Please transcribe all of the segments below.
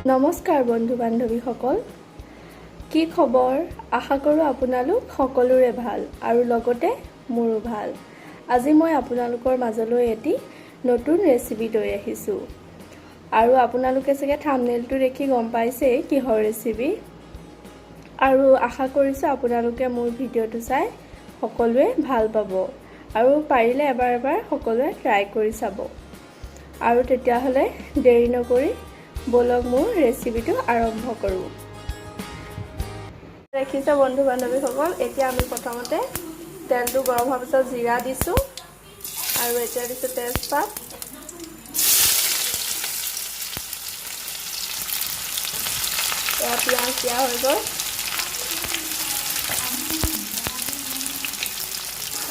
নমস্কাৰ বন্ধু বান্ধৱীসকল, কি খবৰ? আশা কৰোঁ আপোনালোক সকলোৰে ভাল আৰু লগতে মোৰো ভাল। আজি মই আপোনালোকৰ মাজলৈ এটি নতুন ৰেচিপি লৈ আহিছোঁ আৰু আপোনালোকে চাগে থাম্বনেইলটো দেখি গম পাইছেই কিহৰ ৰেচিপি। আৰু আশা কৰিছোঁ আপোনালোকে মোৰ ভিডিঅ'টো চাই সকলোৱে ভাল পাব আৰু পাৰিলে এবাৰ সকলোৱে ট্ৰাই কৰি চাব। আৰু তেতিয়াহ'লে দেৰি নকৰি বলক মোৰ ৰেচিপিটো আৰম্ভ কৰোঁ। দেখিছে বন্ধু বান্ধৱীসকল, এতিয়া আমি প্ৰথমতে তেলটো গৰম হোৱাৰ পিছত জিৰা দিছোঁ আৰু এতিয়া দিছোঁ তেজপাত। এয়া পিঁয়াজ দিয়া হৈ গ'ল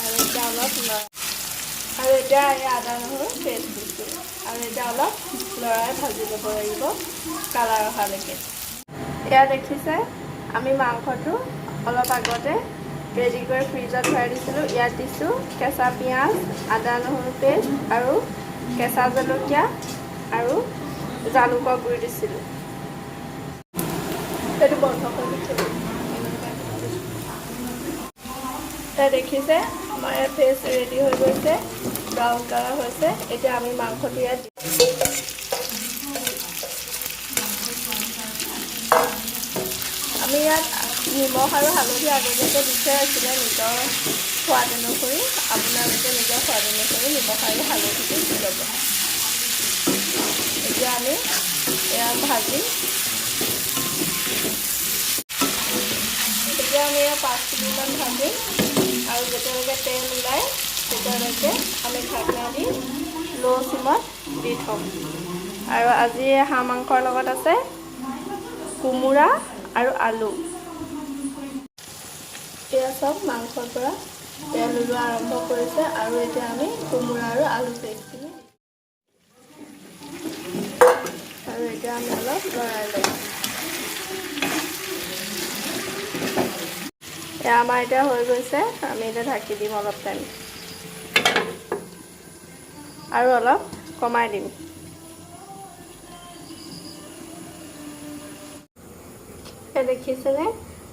আৰু এতিয়া অলপ আৰু এতিয়া এই আদা নহৰু পেষ্ট দিছোঁ আৰু এতিয়া অলপ লৰাই ভাজি ল'ব লাগিব কালাৰ অহালৈকে। এয়া দেখিছে আমি মাংসটো অলপ আগতে ৰেডি কৰি ফ্ৰিজত ভৰাই দিছিলোঁ। ইয়াত দিছোঁ কেঁচা পিঁয়াজ, আদা নহৰু পেষ্ট আৰু কেঁচা জলকীয়া আৰু জালুকৰ গুড়ি দিছিলোঁ। সেইটো বন্ধ কৰি দিছিলোঁ। এতিয়া দেখিছে আমাৰ ইয়াত পেষ্ট ৰেডি হৈ গৈছে, ব্ৰাউন কালাৰ হৈছে। এতিয়া আমি মাংসটো ইয়াত আমি ইয়াত নিমখ আৰু হালধি আগতীয়াকৈ দি থোৱা আছিলে নিজৰ সোৱাদ অনুসৰি। আপোনালোকে নিজৰ সোৱাদ অনুসৰি নিমখ আৰু হালধিটো দি ল'ব। এতিয়া আমি এয়া ভাজিম। এতিয়া আমি এয়া 5 মিনিটমান ভাজিম আৰু যেতিয়ালৈকে তেল ওলায় তেতিয়ালৈকে আমি ঢাকনা দি ল' চিমত দি থ'ম। আৰু আজি হাঁহ মাংসৰ লগত আছে কোমোৰা আৰু আলু। এয়া চব মাংসৰ পৰা তেল ওলোৱা আৰম্ভ কৰিছে আৰু এতিয়া আমি কোমোৰা আৰু আলু পেষ্টখিনি আৰু এতিয়া আমি অলপ লৰাই ল'ম। এয়া আমাৰ এতিয়া হৈ গৈছে, আমি এতিয়া ঢাকি দিম অলপ টাইম আৰু অলপ কমাই দিম। দেখিছেনে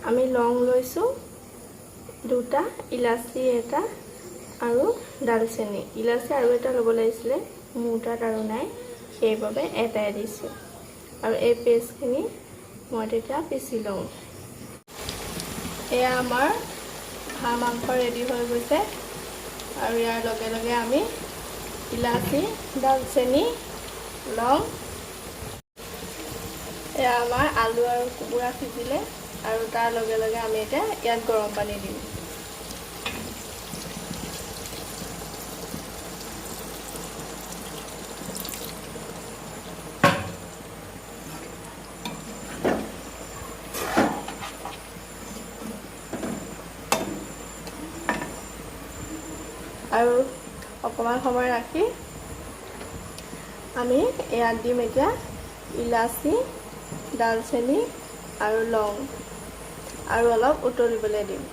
আমি লং লৈছোঁ 2টা, ইলাচি এটা আৰু ডালচেনি। ইলাচি আৰু এটা ল'ব লাগিছিলে, মোৰ তাত আৰু নাই, সেইবাবে এটাই দিছোঁ। আৰু এই পেষ্টখিনি মই তেতিয়া পিচি লওঁ। এয়া আমাৰ হাঁহ মাংস ৰেডি হৈ গৈছে আৰু ইয়াৰ লগে লগে আমি ইলাচি, ডালচেনি, লং, এয়া আমাৰ আলু আৰু কোমোৰা সিজিলে আৰু তাৰ লগে লগে আমি এতিয়া ইয়াত গৰম পানী দিম। আৰু অকণমান সময় ৰাখি আমি ইয়াত দিম এতিয়া ইলাচি, ডালচেনি আৰু লং আৰু অলপ উতলিবলৈ দিম।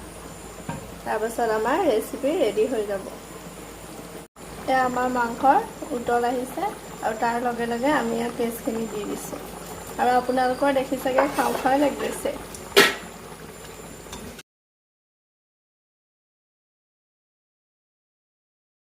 তাৰপাছত আমাৰ ৰেচিপি ৰেডি হৈ যাব। এয়া আমাৰ মাংসৰ উতল আহিছে আৰু তাৰ লগে লগে আমি ইয়াত পেষ্টখিনি দি দিছোঁ আৰু আপোনালোকৰ দেখি চাগে খাওঁ খাওঁ লাগি গৈছে।